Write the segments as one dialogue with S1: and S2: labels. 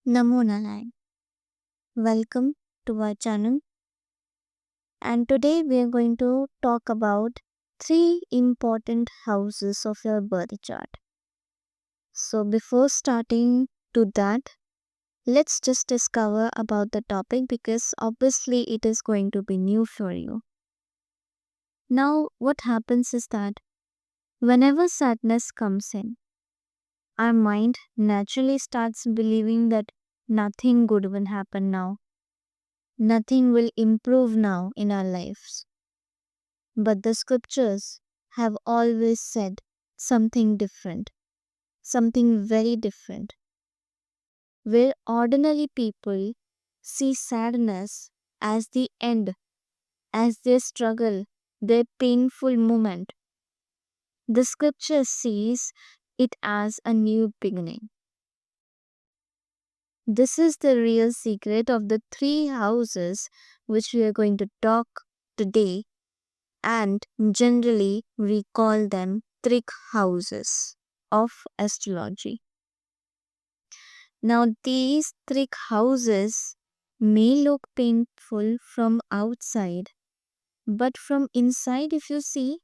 S1: Namo Narayan. Welcome to our channel. And today we are going to talk about three important houses of your birth chart. So before starting to that, let's just discover about the topic because obviously it is going to be new for you. Now, what happens is that whenever sadness comes in, our mind naturally starts believing that nothing good will happen now. Nothing will improve now in our lives. But the scriptures have always said something different, something very different, where ordinary people see sadness as the end, as their struggle, their painful moment. The scripture sees it as a new beginning. This is the real secret of the three houses which we are going to talk today, and generally we call them Trik Houses of astrology. Now, these Trik Houses may look painful from outside, but from inside, if you see,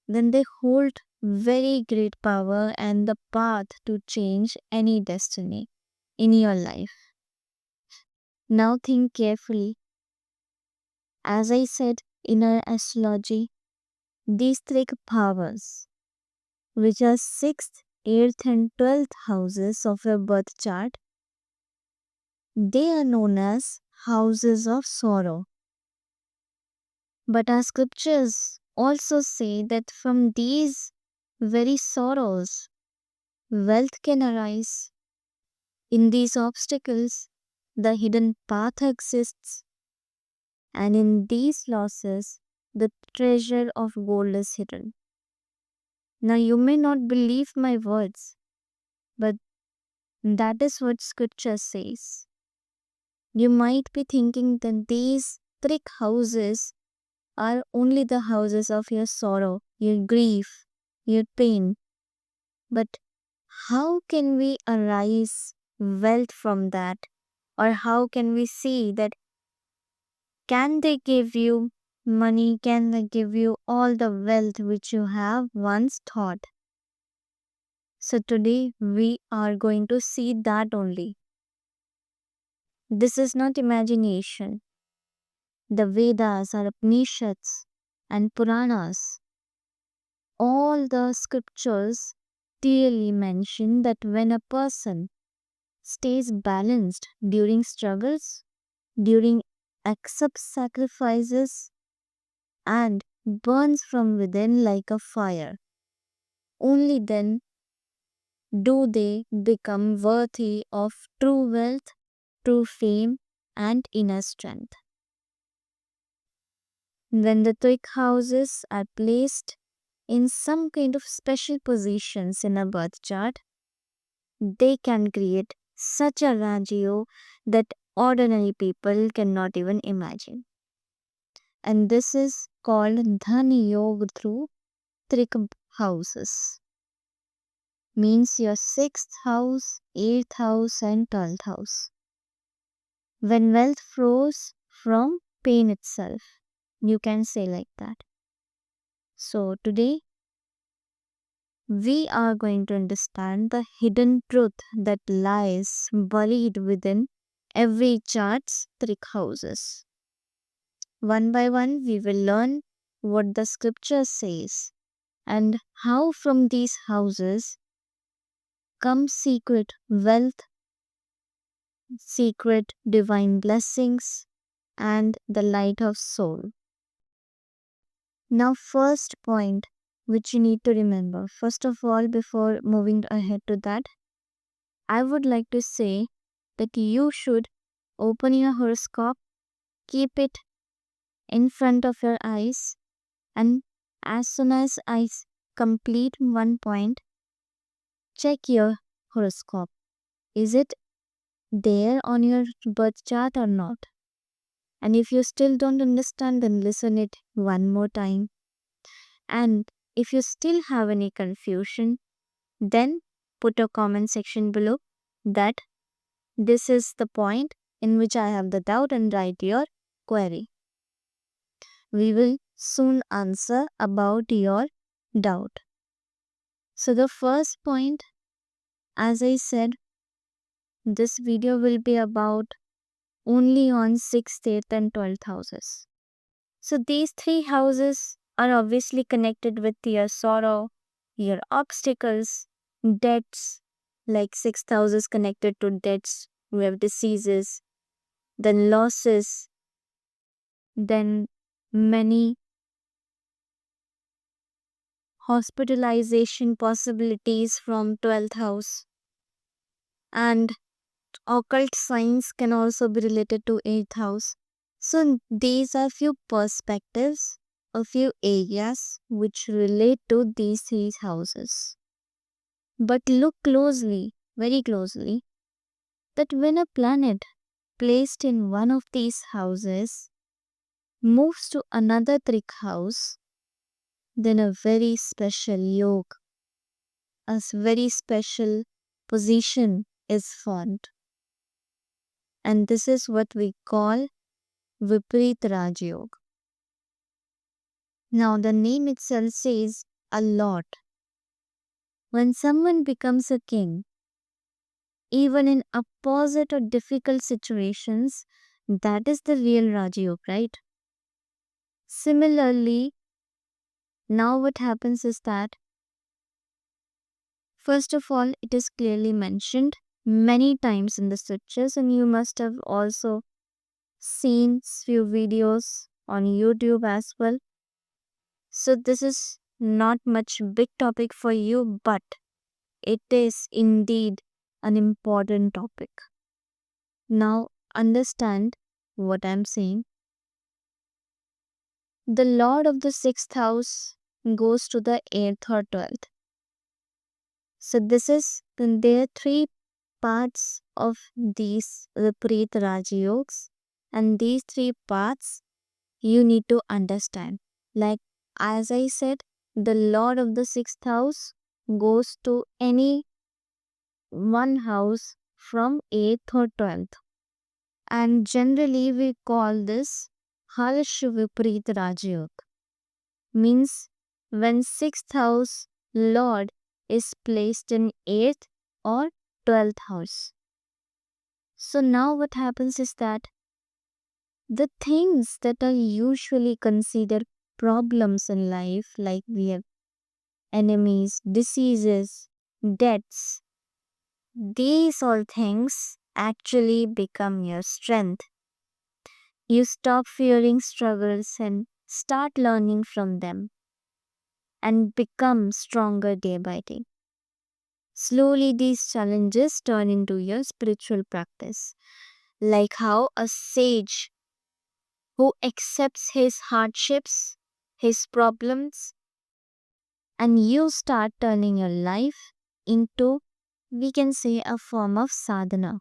S1: then they hold very great power and the path to change any destiny in your life. Now, think carefully. As I said in our astrology, these three powers, which are 6th, 8th, and 12th houses of your birth chart, they are known as houses of sorrow. But our scriptures also say that from these very sorrows, wealth can arise. In these obstacles, the hidden path exists, and in these losses, the treasure of gold is hidden. Now, you may not believe my words, but that is what scripture says. You might be thinking that these three houses are only the houses of your sorrow, your grief, your pain. But how can we arise wealth from that? Or how can we see that can they give you money? Can they give you all the wealth which you have once thought? So today we are going to see that only. This is not imagination. The Vedas or Upanishads and Puranas, all the scriptures clearly mention that when a person stays balanced during struggles, during accepts sacrifices, and burns from within like a fire, only then do they become worthy of true wealth, true fame, and inner strength. When the twig houses are placed in some kind of special positions in a birth chart, they can create such a Rajyo that ordinary people cannot even imagine. And this is called Dhan Yoga through Trik houses. Means your 6th house, 8th house, and 12th house. When wealth flows from pain itself, you can say like that. So today we are going to understand the hidden truth that lies buried within every chart's three houses. One by one, we will learn what the scripture says and how from these houses come secret wealth, secret divine blessings, and the light of soul. Now, first point which you need to remember. First of all, before moving ahead to that, I would like to say that you should open your horoscope, keep it in front of your eyes, and as soon as complete one point, check your horoscope. Is it there on your birth chart or not? And if you still don't understand, then listen it one more time. And if you still have any confusion, then put a comment section below that This is the point in which I have the doubt and write your query. We will soon answer about your doubt. So the first point, as I said, this video will be about only on 6th, 8th and 12th houses. So these three houses are obviously connected with your sorrow, your obstacles, debts, like 6th house is connected to debts, we have diseases, then losses, then many hospitalization possibilities from 12th house, and occult signs can also be related to 8th house. So these are few perspectives, a few areas which relate to these three houses. But look closely, very closely, that when a planet placed in one of these houses moves to another Trik house, then a very special yoga, very special position is formed. And this is what we call Viparit Raj Yoga. Now, the name itself says a lot. When someone becomes a king, even in opposite or difficult situations, that is the real Raj Yoga, right? Similarly, now what happens is that, first of all, it is clearly mentioned many times in the scriptures, and you must have also seen few videos on YouTube as well. So this is not much big topic for you, but it is indeed an important topic. Now understand what I'm saying. The Lord of the 6th house goes to the 8th or 12th. So this is, there are three parts of these Viparit Raja Yogas, and these three parts you need to understand. Like, as I said, the Lord of the 6th house goes to any one house from 8th or 12th. And generally we call this Harsh Viparit Raja Yoga. Means when 6th house Lord is placed in 8th or 12th house. So now what happens is that the things that are usually considered problems in life, like we have enemies, diseases, debts, these all things actually become your strength. You stop fearing struggles and start learning from them and become stronger day by day. Slowly, these challenges turn into your spiritual practice, like how a sage who accepts his hardships, his problems, and you start turning your life into, we can say, a form of sadhana.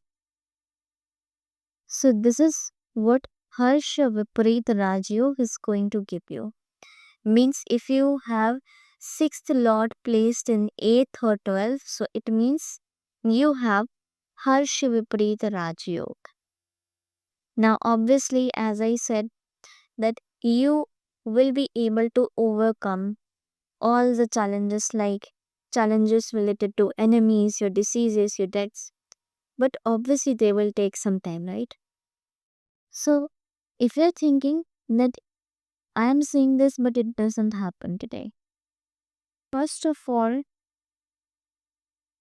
S1: So, this is what Harsha Viparit Rajyo is going to give you. Means if you have 6th Lord placed in 8th or 12th, so it means you have Harsha Viparit Rajyo. Now, obviously, as I said, that you will be able to overcome all the challenges, like challenges related to enemies, your diseases, your debts. But obviously, they will take some time, right? So, if you're thinking that I am saying this, but it doesn't happen today, first of all,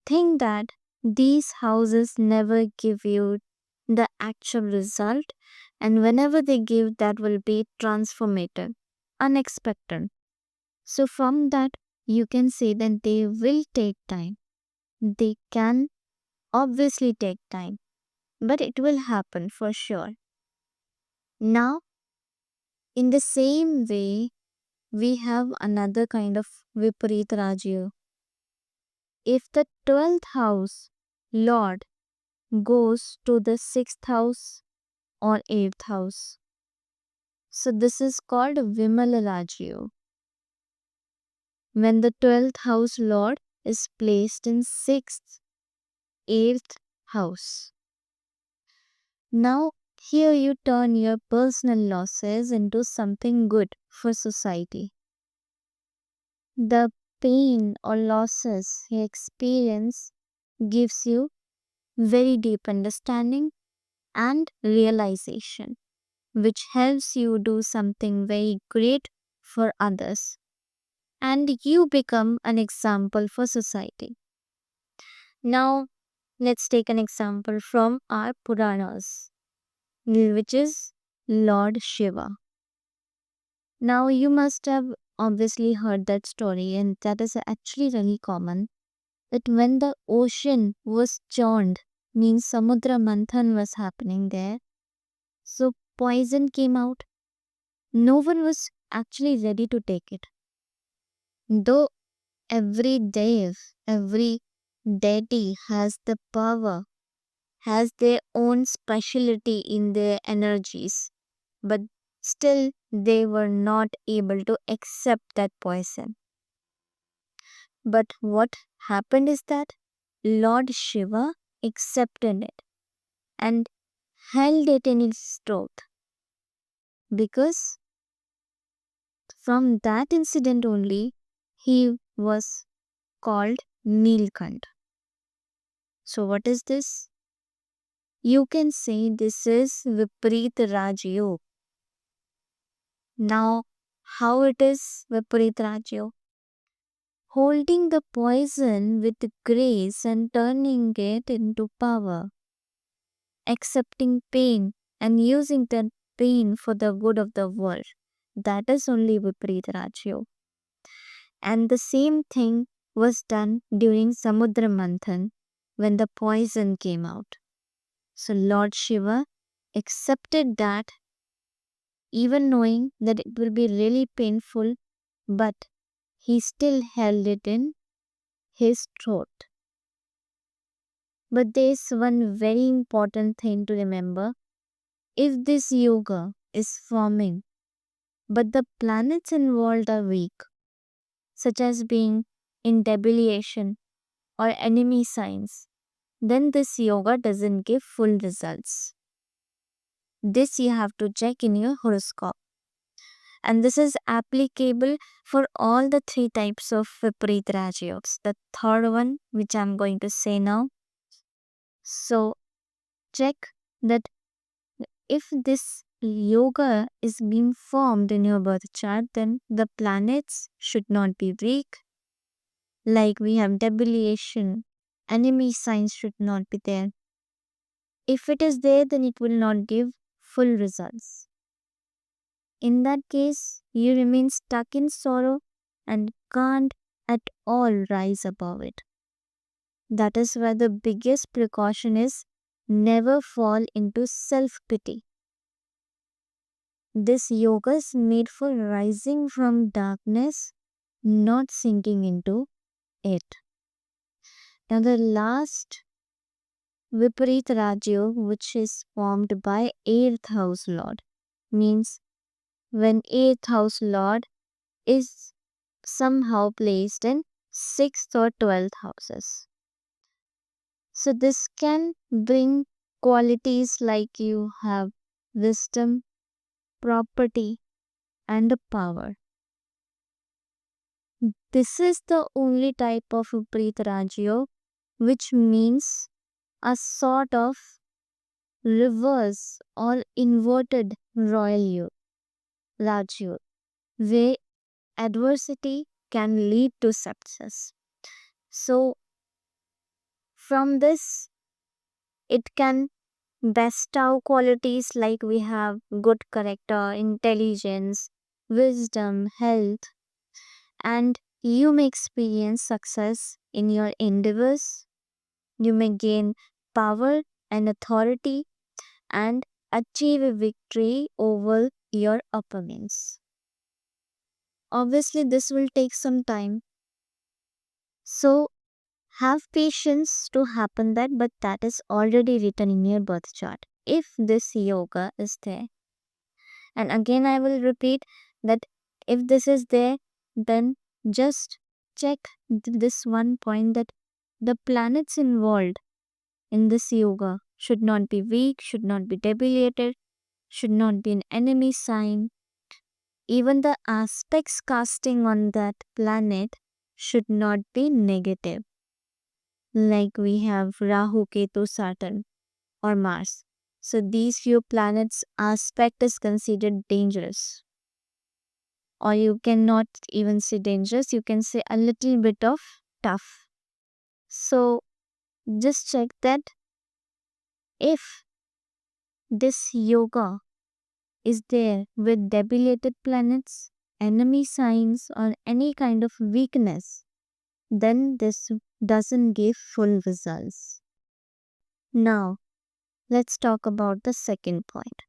S1: think that these houses never give you the actual result, and whenever they give, that will be transformative, unexpected. So, from that, you can say that they will take time. They can obviously take time, but it will happen for sure. Now, in the same way, we have another kind of Viparit Rajya. If the 12th house Lord goes to the 6th house or 8th house, so this is called Vimala Rajya. When the 12th house Lord is placed in 6th, 8th house. Now, here you turn your personal losses into something good for society. The pain or losses you experience gives you very deep understanding and realization, which helps you do something very great for others. And you become an example for society. Now, let's take an example from our Puranas, which is Lord Shiva. Now, you must have obviously heard that story, and that is actually really common. That when the ocean was churned, means Samudra Manthan was happening there. So, poison came out. No one was actually ready to take it. Though every dev, every deity has the power, has their own specialty in their energies, but still they were not able to accept that poison. But what happened is that Lord Shiva accepted it and held it in his throat, because from that incident only he was called Nilkant. So, what is this? You can say this is Viparit Rajyog. Now, how it is Viparit Rajyog? Holding the poison with grace and turning it into power, accepting pain and using that pain for the good of the world. That is only Viparit Rajyog. And the same thing was done during Samudra Manthan when the poison came out. So Lord Shiva accepted that, even knowing that it will be really painful, but he still held it in his throat. But there's one very important thing to remember. If this yoga is forming, but the planets involved are weak, such as being in debilation or enemy signs, then this yoga doesn't give full results. This you have to check in your horoscope. And this is applicable for all the three types of Viparit Rajyogs. The third one, which I'm going to say now. So, check that if this yoga is being formed in your birth chart, then the planets should not be weak. Like we have debilation, enemy signs should not be there. If it is there, then it will not give full results. In that case, you remain stuck in sorrow and can't at all rise above it. That is why the biggest precaution is never fall into self pity. This yoga is made for rising from darkness, not sinking into it. Now, the last Viparit Rajyo, which is formed by 8th house lord, means when 8th house lord is somehow placed in 6th or 12th houses. So, this can bring qualities like you have wisdom, property, and power. This is the only type of Viparit Rajyo which means a sort of reverse or inverted royal Rajyo, where adversity can lead to success. So, from this, it can bestow qualities like we have good character, intelligence, wisdom, health, and you may experience success in your endeavors. You may gain power and authority and achieve a victory over your opponents. Obviously, this will take some time. So, have patience to happen that, but that is already written in your birth chart if this yoga is there. And again, I will repeat that if this is there, then just check this one point, that the planets involved in this yoga should not be weak, should not be debilitated, should not be an enemy sign. Even the aspects casting on that planet should not be negative. Like we have Rahu, Ketu, Saturn, or Mars. So these few planets' aspect is considered dangerous. Or you cannot even say dangerous, you can say a little bit of tough. So just check that if this yoga is there with debilitated planets, enemy signs, or any kind of weakness, then this doesn't give full results. Now, let's talk about the second point.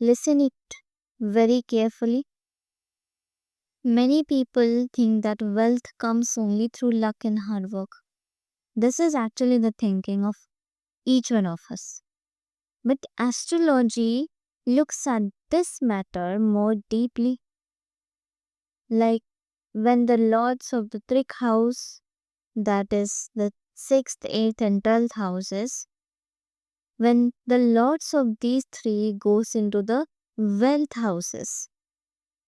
S1: Listen it very carefully. Many people think that wealth comes only through luck and hard work. This is actually the thinking of each one of us. But astrology looks at this matter more deeply. Like when the lords of the Trik house, that is the 6th, 8th, and 12th houses, when the lords of these three goes into the wealth houses,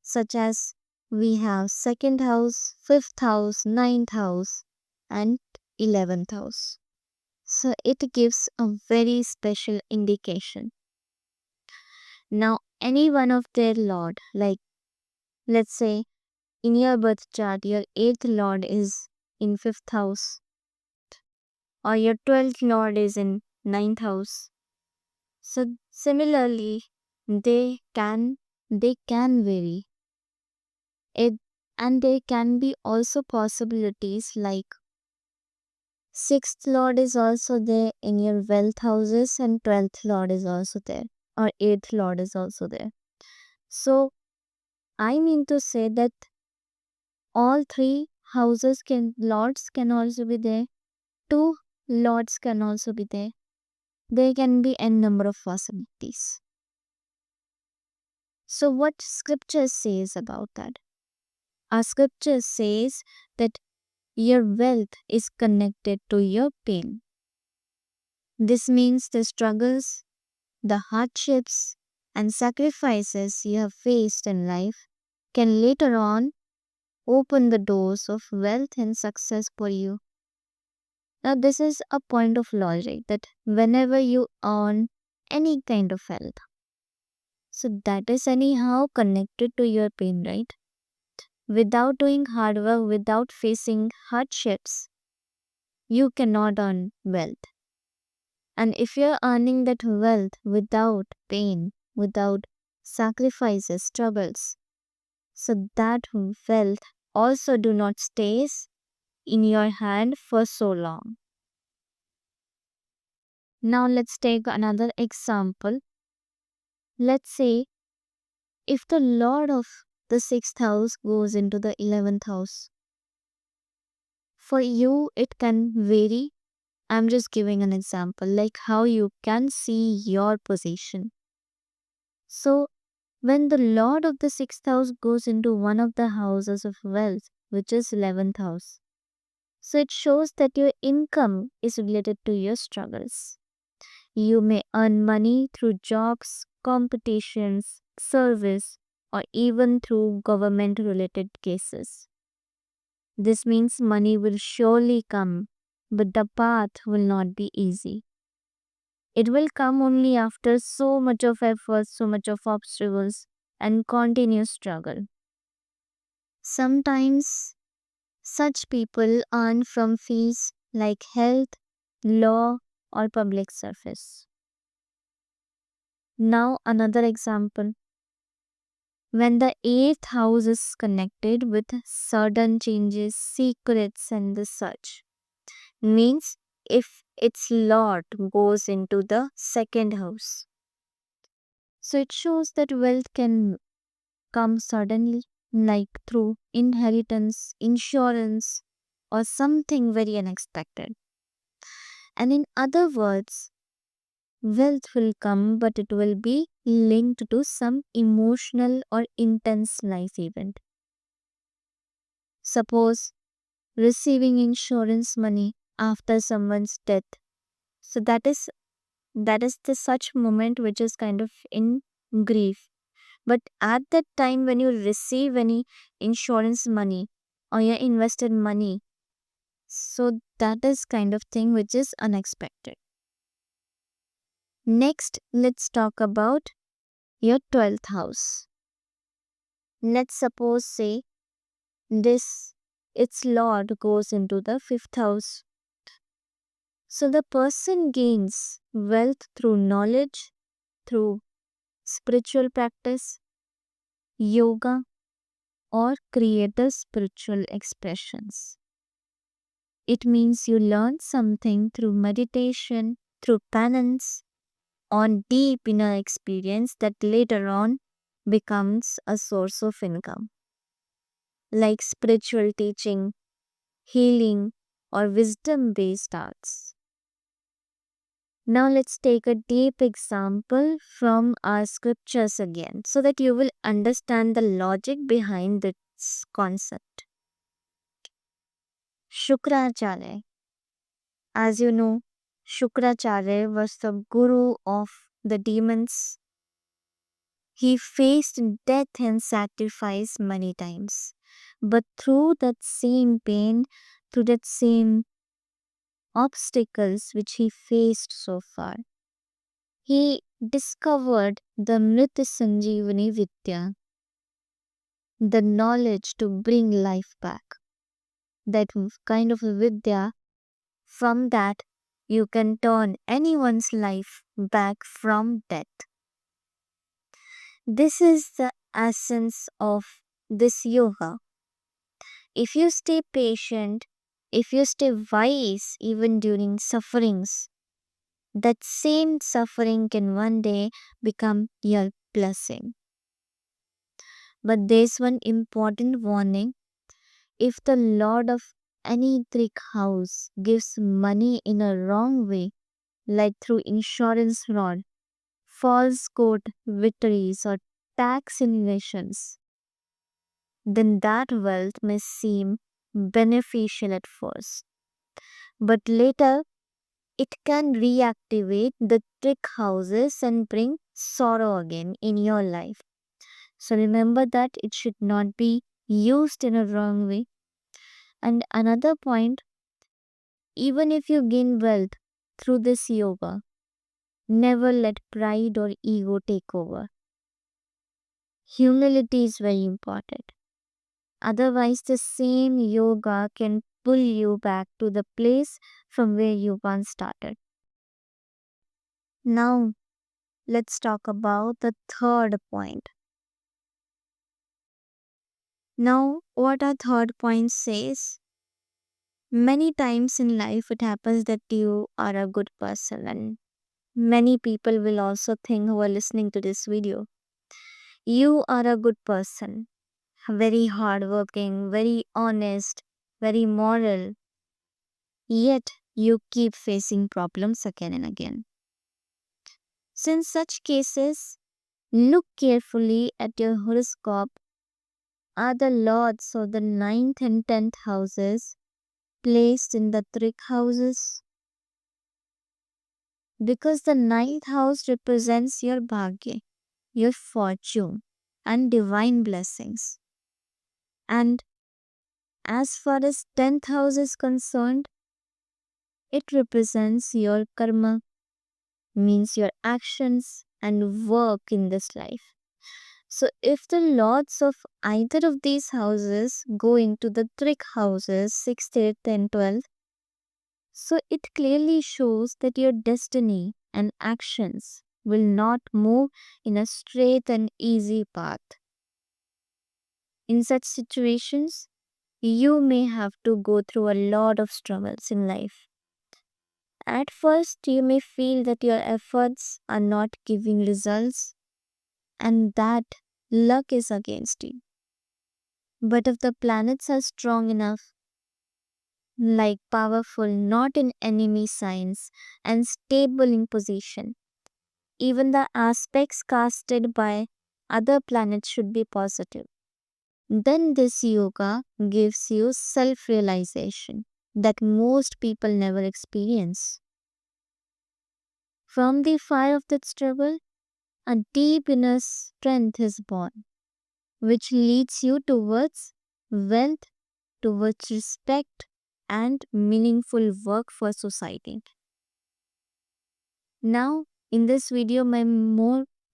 S1: such as we have 2nd house, 5th house, 9th house, and 11th house. So it gives a very special indication. Now, any one of their lord, like let's say in your birth chart, your 8th lord is in 5th house, or your 12th lord is in 9th house. So similarly, they can vary. It and there can be also possibilities like 6th lord is also there in your wealth houses and 12th lord is also there, or 8th lord is also there. So I mean to say that all three houses lords can also be there. Two lords can also be there. There can be n number of possibilities. So what scripture says about that? Our scripture says that your wealth is connected to your pain. This means the struggles, the hardships, and sacrifices you have faced in life can later on open the doors of wealth and success for you. Now, this is a point of logic that whenever you earn any kind of wealth, so that is anyhow connected to your pain, right? Without doing hard work, without facing hardships, you cannot earn wealth. And if you're earning that wealth without pain, without sacrifices, troubles, so that wealth also do not stays in your hand for so long. Now let's take another example. Let's say if the lord of the 6th house goes into the 11th house, for you it can vary. I'm just giving an example like how you can see your position. So when the lord of the 6th house goes into one of the houses of wealth, which is 11th house, so it shows that your income is related to your struggles. You may earn money through jobs, competitions, service, or even through government related cases. This means money will surely come, but the path will not be easy. It will come only after so much of effort, so much of obstacles, and continuous struggle. Sometimes such people earn from fields like health, law, or public service. Now, another example. When the 8th house is connected with sudden changes, secrets, and the such, means if its lord goes into the 2nd house. So it shows that wealth can come suddenly, like through inheritance, insurance, or something very unexpected. And in other words, wealth will come, but it will be linked to some emotional or intense life event. Suppose receiving insurance money after someone's death. So that is That is the such moment which is kind of in grief. But at that time when you receive any insurance money or your invested money, so that is kind of thing which is unexpected. Next, let's talk about your 12th house. Let's suppose say this its lord goes into the 5th house. So the person gains wealth through knowledge, through spiritual practice, yoga, or creative spiritual expressions. It means you learn something through meditation, through penance, on deep inner experience that later on becomes a source of income, like spiritual teaching, healing, or wisdom based arts. Now, let's take a deep example from our scriptures again so that you will understand the logic behind this concept. Shukracharya. As you know, Shukracharya was the guru of the demons. He faced death and sacrifice many times. But through that same pain, through that same obstacles which he faced so far, he discovered the Mrita Sanjeevani Vidya, the knowledge to bring life back. That kind of a Vidya, from that you can turn anyone's life back from death. This is the essence of this yoga. If you stay patient, if you stay wise even during sufferings, that same suffering can one day become your blessing. But there's one important warning. If the lord of any trick house gives money in a wrong way, like through insurance fraud, false court victories, or tax innovations, then that wealth may seem beneficial at first. But later, it can reactivate the trick houses and bring sorrow again in your life. So remember that it should not be used in a wrong way. And another point, even if you gain wealth through this yoga, never let pride or ego take over. Humility is very important. Otherwise, the same yoga can pull you back to the place from where you once started. Now, let's talk about the third point. Now, what our third point says, many times in life it happens that you are a good person, and many people will also think who are listening to this video. You are a good person, very hardworking, very honest, very moral, yet you keep facing problems again and again. So, in such cases, look carefully at your horoscope. Are the lords of the ninth and 10th houses placed in the Trik houses? Because the ninth house represents your bhagya, your fortune, and divine blessings. And as far as 10th house is concerned, it represents your karma, means your actions and work in this life. So if the lords of either of these houses go into the Trik houses, 6th, 8th, and 12th, so it clearly shows that your destiny and actions will not move in a straight and easy path. In such situations, you may have to go through a lot of struggles in life. At first, you may feel that your efforts are not giving results and that luck is against you. But if the planets are strong enough, like powerful, not in enemy signs, and stable in position, even the aspects casted by other planets should be positive. Then this yoga gives you self realization that most people never experience. From the fire of that struggle, a deep inner strength is born, which leads you towards wealth, towards respect, and meaningful work for society. Now, in this video, my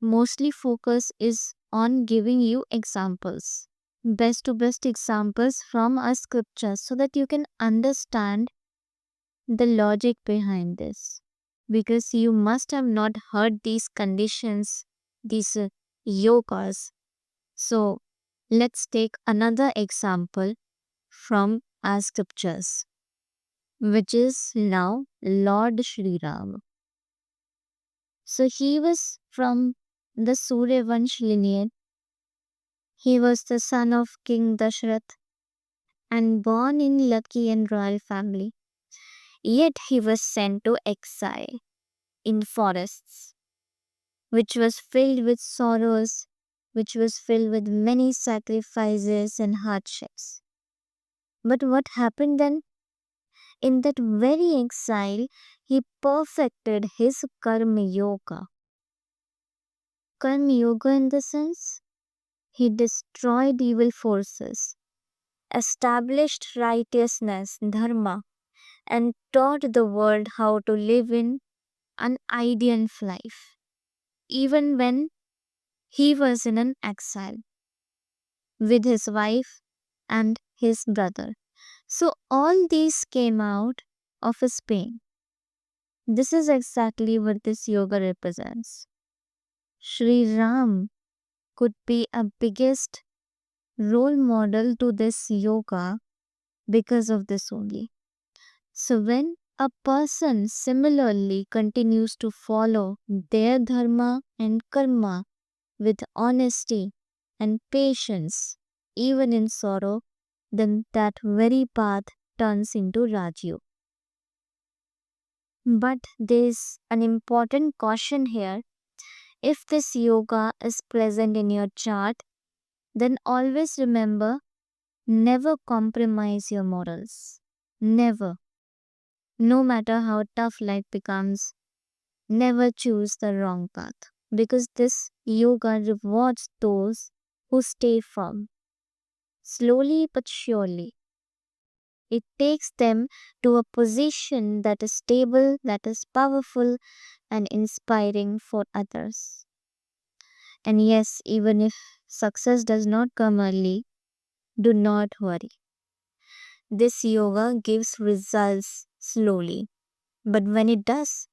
S1: mostly focus is on giving you examples, best to best examples from our scriptures, so that you can understand the logic behind this. Because you must have not heard these conditions, these yogas. So, let's take another example from our scriptures, which is now Lord Shri Ram. So he was from the Suryavansh lineage. He was the son of King Dashrath and born in lucky and royal family. Yet he was sent to exile in forests, which was filled with sorrows, which was filled with many sacrifices and hardships. But what happened then? In that very exile, he perfected his Karma Yoga. Karma Yoga, in the sense, he destroyed evil forces, established righteousness, dharma, and taught the world how to live in an ideal life, even when he was in an exile with his wife and his brother. So all these came out of his pain. This is exactly what this yoga represents. Sri Ram could be a biggest role model to this yoga because of this only. So when a person similarly continues to follow their dharma and karma with honesty and patience, even in sorrow, then that very path turns into Rajyoga. But there's an important caution here. If this yoga is present in your chart, then always remember, never compromise your morals. Never. No matter how tough life becomes, never choose the wrong path. Because this yoga rewards those who stay firm. Slowly but surely. It takes them to a position that is stable, that is powerful, and inspiring for others. And yes, even if success does not come early, do not worry. This yoga gives results slowly, but when it does,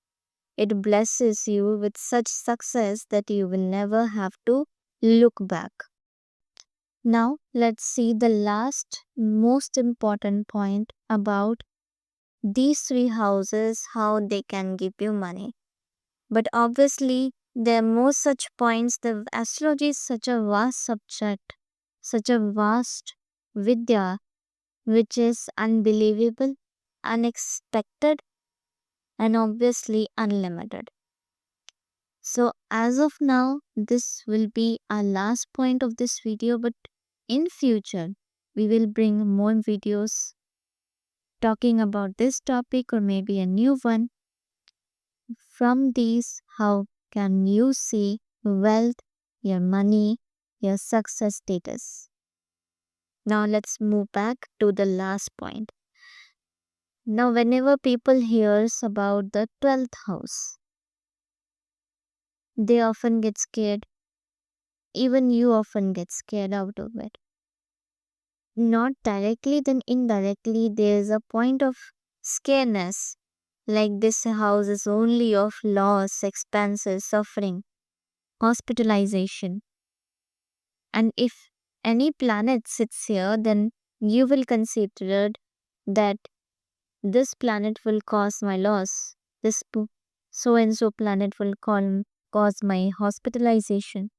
S1: it blesses you with such success that you will never have to look back. Now, let's see the last most important point about these three houses, how they can give you money. But obviously, there are more such points. The astrology is such a vast subject, such a vast vidya, which is unbelievable, unexpected, and obviously unlimited. So, as of now, this will be our last point of this video, but in future, we will bring more videos talking about this topic or maybe a new one. From these, how can you see wealth, your money, your success status? Now let's move back to the last point. Now whenever people hears about the 12th house, they often get scared. Even you often get scared out of it. Not directly, then indirectly, there is a point of scareness. Like this house is only of loss, expenses, suffering, hospitalization. And if any planet sits here, then you will consider that this planet will cause my loss. This so and so planet will cause my hospitalization.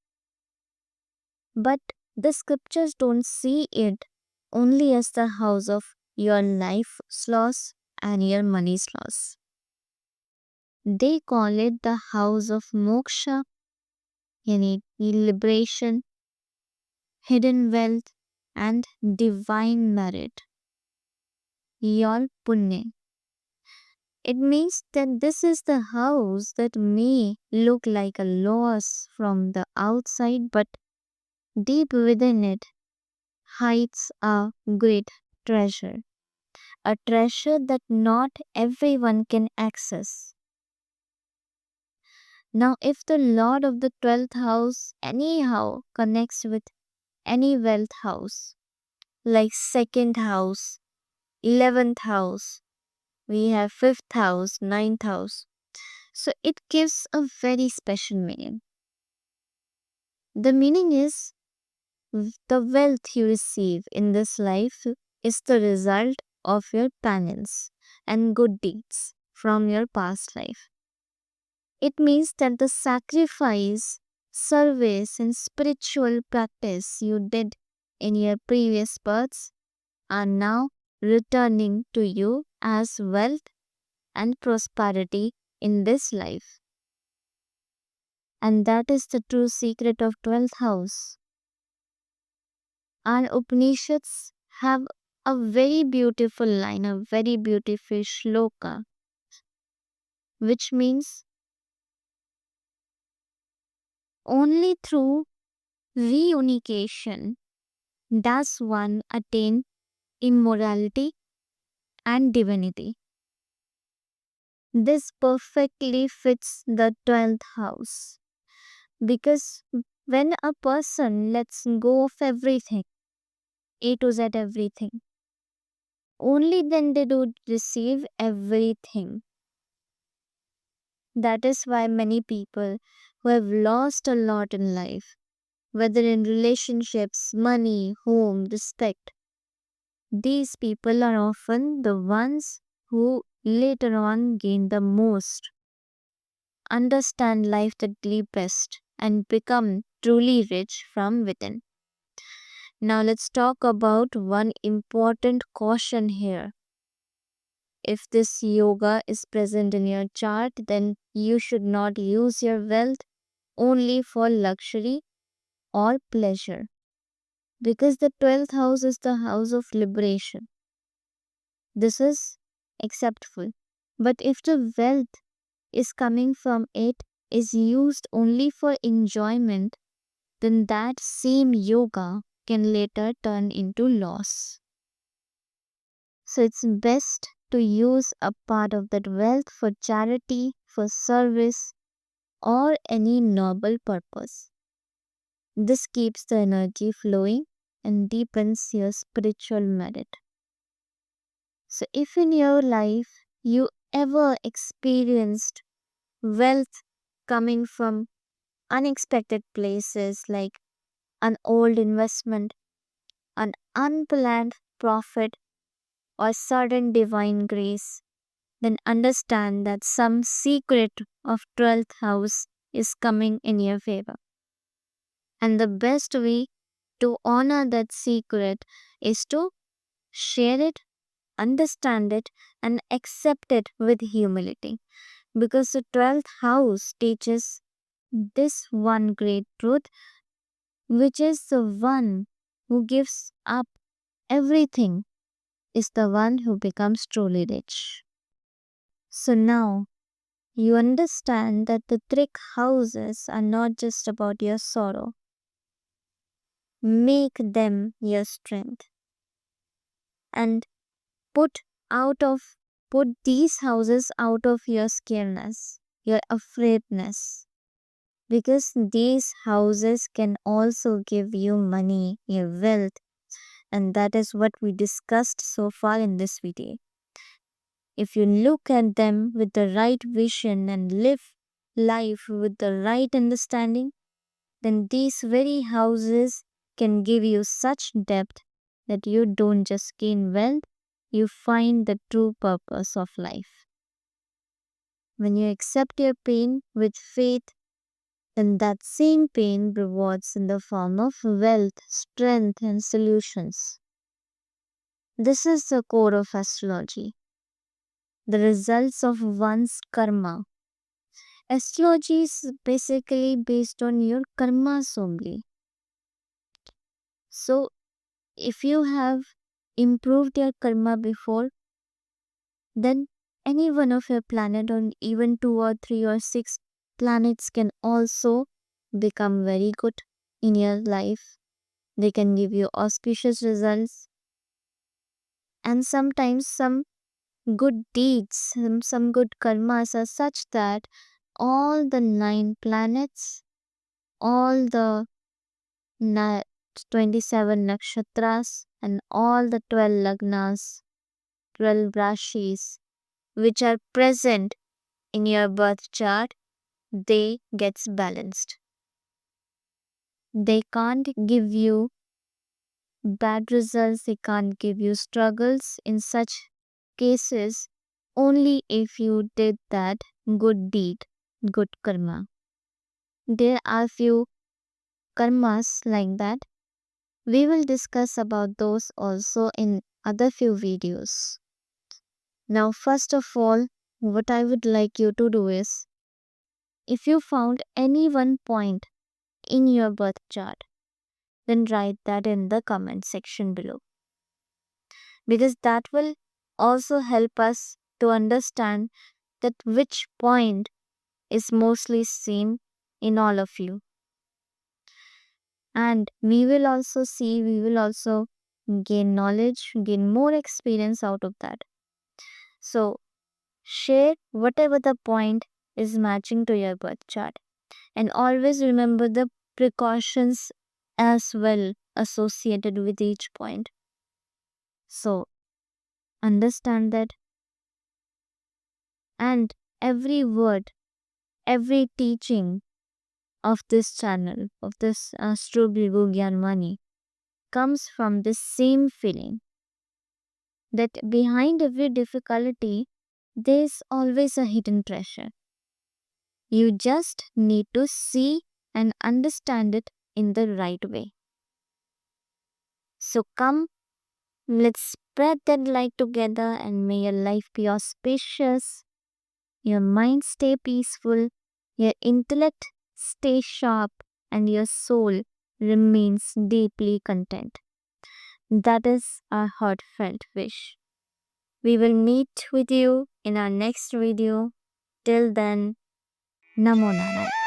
S1: But the scriptures don't see it only as the house of your life's loss and your money's loss. They call it the house of moksha, yani liberation, hidden wealth, and divine merit, your punya. It means that this is the house that may look like a loss from the outside, but deep within it hides a great treasure. A treasure that not everyone can access. Now, if the Lord of the 12th house anyhow connects with any wealth house, like second house, 11th house, we have fifth house, ninth house. So it gives a very special meaning. The meaning is the wealth you receive in this life is the result of your penance and good deeds from your past life. It means that the sacrifice, service, and spiritual practice you did in your previous births are now returning to you as wealth and prosperity in this life. And that is the true secret of 12th house. Our Upanishads have a very beautiful line, a very beautiful shloka, which means only through reunification does one attain immortality and divinity. This perfectly fits the 12th house because when a person lets go of everything, A to Z everything, only then they do receive everything. That is why many people who have lost a lot in life, whether in relationships, money, home, respect, these people are often the ones who later on gain the most, understand life the deepest, and become truly rich from within. Now, let's talk about one important caution here. If this yoga is present in your chart, then you should not use your wealth only for luxury or pleasure. Because the 12th house is the house of liberation. This is acceptable. But if the wealth is coming from it is used only for enjoyment, then that same yoga can later turn into loss. So it's best to use a part of that wealth for charity, for service, or any noble purpose. This keeps the energy flowing and deepens your spiritual merit. So, if in your life you ever experienced wealth coming from unexpected places like an old investment, an unplanned profit, or sudden divine grace, then understand that some secret of 12th house is coming in your favor. And the best way to honor that secret is to share it, understand it, and accept it with humility. Because the 12th house teaches this one great truth, which is the one who gives up everything is the one who becomes truly rich. So now you understand that the trick houses are not just about your sorrow. Make them your strength and put out of put these houses out of your scaredness, your afraidness, because these houses can also give you money, your wealth, and that is what we discussed so far in this video. If you look at them with the right vision and live life with the right understanding, then these very houses can give you such depth that you don't just gain wealth, you find the true purpose of life. When you accept your pain with faith, then that same pain rewards in the form of wealth, strength, and solutions. This is the core of astrology, the results of one's karma. Astrology is basically based on your karmas only. So, if you have improved your karma before, then any one of your planet, or even 2 or 3 or 6 planets can also become very good in your life. They can give you auspicious results, and sometimes some good deeds, some good karmas are such that all the 9 planets, all the na- 27 nakshatras, and all the 12 lagnas, 12 rashis, which are present in your birth chart, they gets balanced. They can't give you bad results, they can't give you struggles in such cases only if you did that good deed, good karma. There are few karmas like that. We will discuss about those also in other few videos. Now, first of all, what I would like you to do is, if you found any one point in your birth chart, then write that in the comment section below, because that will also help us to understand that which point is mostly seen in all of you. And we will also gain knowledge, gain more experience out of that. So share whatever the point is matching to your birth chart, and always remember the precautions as well associated with each point. So understand that, and every word, every teaching of this channel, of this Astro Bhrigu Gyan Vani, comes from the same feeling that behind every difficulty, there's always a hidden treasure. You just need to see and understand it in the right way. So come, let's spread that light together, and may your life be auspicious, your mind stay peaceful, your intellect stay sharp, and your soul remains deeply content. That is our heartfelt wish. We will meet with you in our next video. Till then, Namo Narayana.